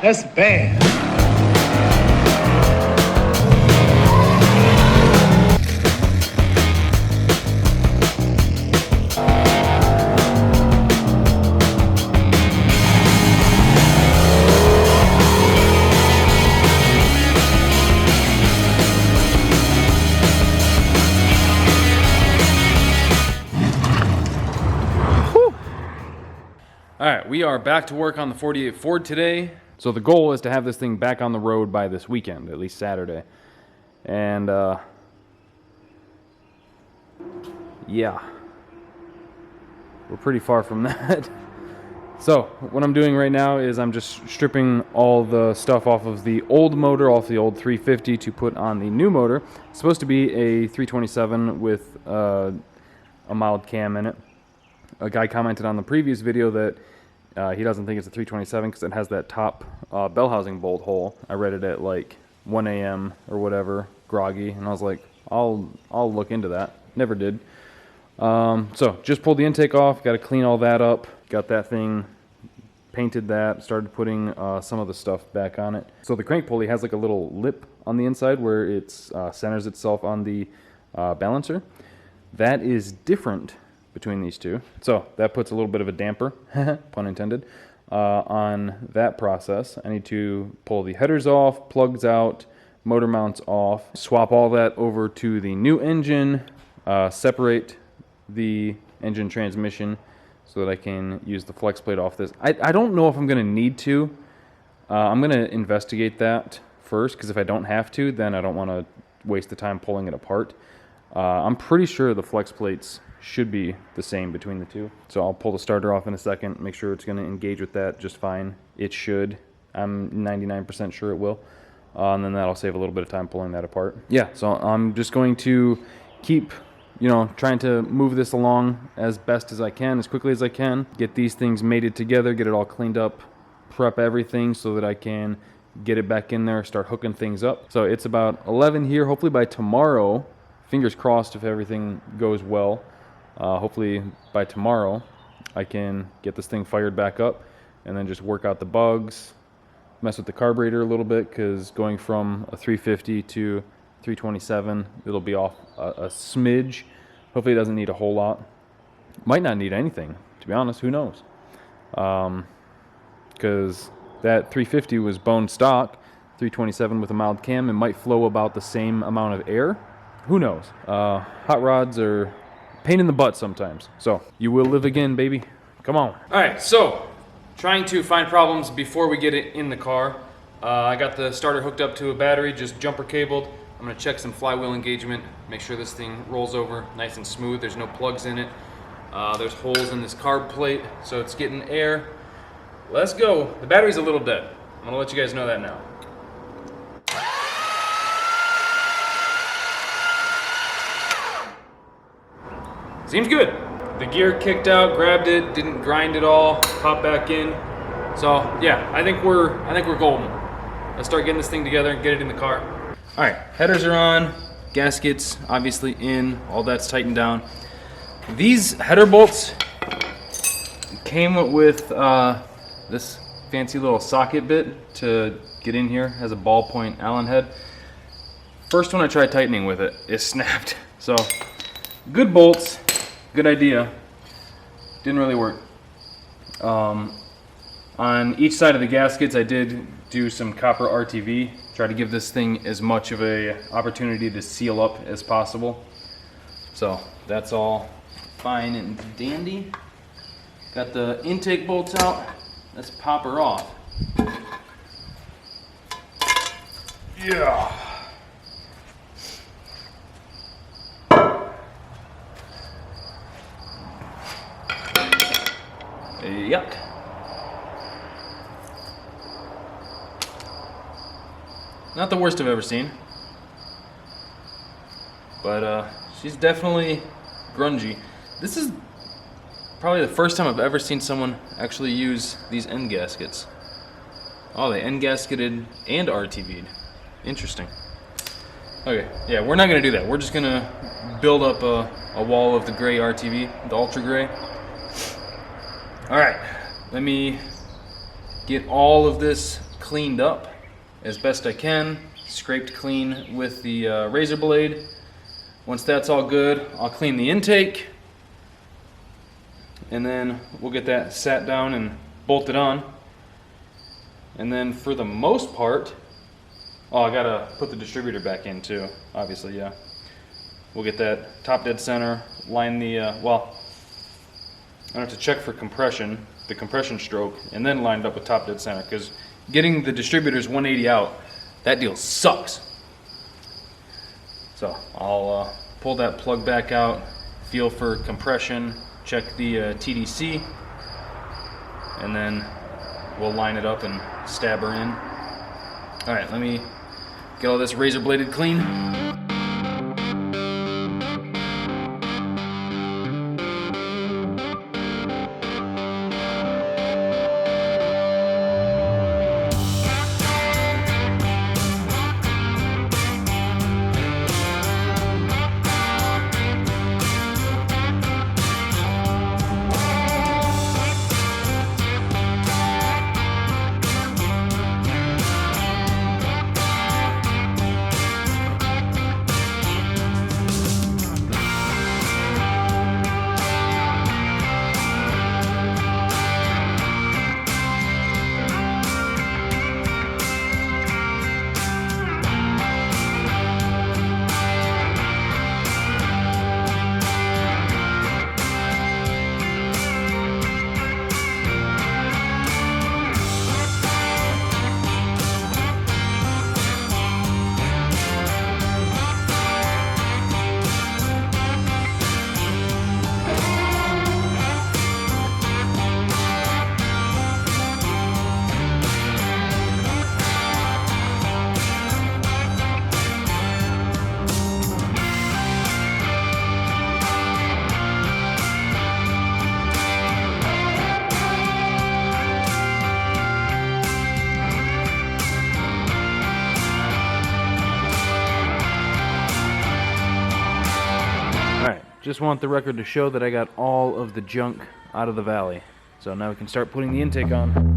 That's bad. All right, we are back to work on the 48 Ford today. So the goal is to have this thing back on the road by this weekend, at least Saturday. And yeah, we're pretty far from that. So what I'm doing right now is I'm just stripping all the stuff off of the old motor, off the old 350 to put on the new motor. It's supposed to be a 327 with a mild cam in it. A guy commented on the previous video that he doesn't think it's a 327 because it has that top bell housing bolt hole. I read it at like 1 a.m. or whatever, groggy, and I was like, I'll look into that. Never did. So just pulled the intake off, got to clean all that up, got that thing painted, that started putting some of the stuff back on it. So the crank pulley has like a little lip on the inside where it centers itself on the balancer. That is different between these two, so that puts a little bit of a damper, pun intended, on that process. I need to pull the headers off, plugs out, motor mounts off, swap all that over to the new engine, separate the engine transmission so that I can use the flex plate off this. I don't know if I'm going to need to. I'm going to investigate that first, because if I don't have to, then I don't want to waste the time pulling it apart. I'm pretty sure the flex plates should be the same between the two. So I'll pull the starter off in a second, make sure it's going to engage with that just fine. It should. I'm 99% sure it will. And then that'll save a little bit of time pulling that apart. Yeah, so I'm just going to keep, trying to move this along as best as I can, as quickly as I can, get these things mated together, get it all cleaned up, prep everything so that I can get it back in there, start hooking things up. So it's about 11 here. Hopefully by tomorrow, fingers crossed if everything goes well, hopefully by tomorrow I can get this thing fired back up and then just work out the bugs, mess with the carburetor a little bit, because going from a 350 to 327, it'll be off a smidge. Hopefully it doesn't need a whole lot. Might not need anything, to be honest, who knows? Because that 350 was bone stock, 327 with a mild cam, it might flow about the same amount of air. Who knows? Hot rods are pain in the butt sometimes. So you will live again, baby. Come on. All right, so trying to find problems before we get it in the car. I got the starter hooked up to a battery, just jumper cabled. I'm gonna check some flywheel engagement, make sure this thing rolls over nice and smooth. There's no plugs in it. There's holes in this carb plate, so it's getting air. Let's go. The battery's a little dead. I'm gonna let you guys know that now. Seems good. The gear kicked out, grabbed it, didn't grind at all, popped back in. So yeah, I think we're golden. Let's start getting this thing together and get it in the car. All right, headers are on, gaskets obviously in, all that's tightened down. These header bolts came with this fancy little socket bit to get in here, has a ballpoint Allen head. First one I tried tightening with it snapped. So good bolts. Good idea. Didn't really work. On each side of the gaskets, I did do some copper RTV. Try to give this thing as much of a opportunity to seal up as possible. So that's all fine and dandy. Got the intake bolts out. Let's pop her off. Yeah. Yuck. Not the worst I've ever seen, but she's definitely grungy. This is probably the first time I've ever seen someone actually use these end gaskets. Oh, they end gasketed and RTV'd. Interesting. Okay, yeah, we're not gonna do that. We're just gonna build up a wall of the gray RTV, the ultra gray. All right, let me get all of this cleaned up as best I can, scraped clean with the razor blade. Once that's all good, I'll clean the intake, and then we'll get that sat down and bolted on. And then for the most part, oh, I gotta put the distributor back in too, obviously, yeah. We'll get that top dead center, line the, well, I have to check for compression, the compression stroke, and then line it up with top dead center, because getting the distributors 180 out, that deal sucks. So I'll pull that plug back out, feel for compression, check the TDC, and then we'll line it up and stab her in. All right, let me get all this razor bladed clean. Just want the record to show that I got all of the junk out of the valley. So now we can start putting the intake on.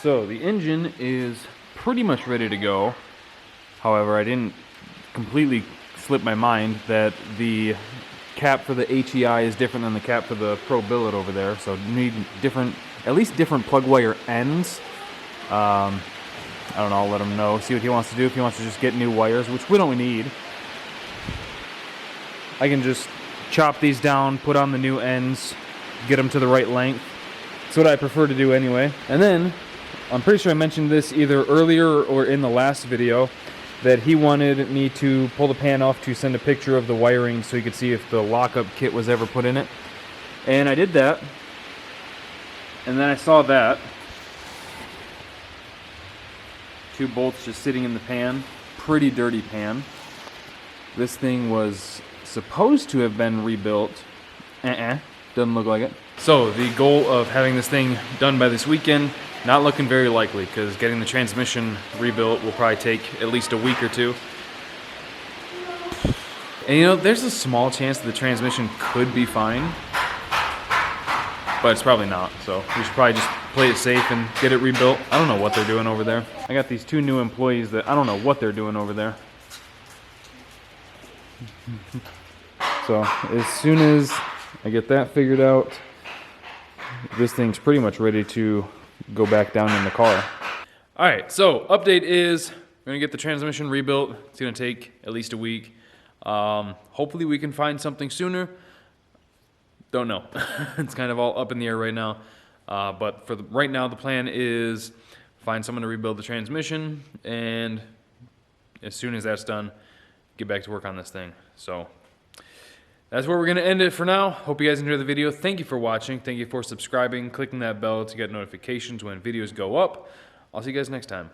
So the engine is pretty much ready to go. However, I didn't completely slip my mind that the cap for the HEI is different than the cap for the Pro Billet over there. So you need different, at least different plug wire ends. I don't know, I'll let him know, see what he wants to do. If he wants to just get new wires, which we don't need, I can just chop these down, put on the new ends, get them to the right length. That's what I prefer to do anyway. And then, I'm pretty sure I mentioned this either earlier or in the last video, that he wanted me to pull the pan off to send a picture of the wiring so he could see if the lockup kit was ever put in it. And I did that. And then I saw that. 2 bolts just sitting in the pan. Pretty dirty pan. This thing was supposed to have been rebuilt. Doesn't look like it. So the goal of having this thing done by this weekend, not looking very likely, because getting the transmission rebuilt will probably take at least a week or 2. And you know, there's a small chance that the transmission could be fine, but it's probably not. So we should probably just play it safe and get it rebuilt. I don't know what they're doing over there. I got these 2 new employees that I don't know what they're doing over there. So as soon as I get that figured out, this thing's pretty much ready to go back down in the car. All right, so update is we're gonna get the transmission rebuilt. It's gonna take at least a week. Hopefully we can find something sooner. Don't know. It's kind of all up in the air right now. But for right now, the plan is find someone to rebuild the transmission, and as soon as that's done, get back to work on this thing. So that's where we're going to end it for now. Hope you guys enjoyed the video. Thank you for watching. Thank you for subscribing, clicking that bell to get notifications when videos go up. I'll see you guys next time.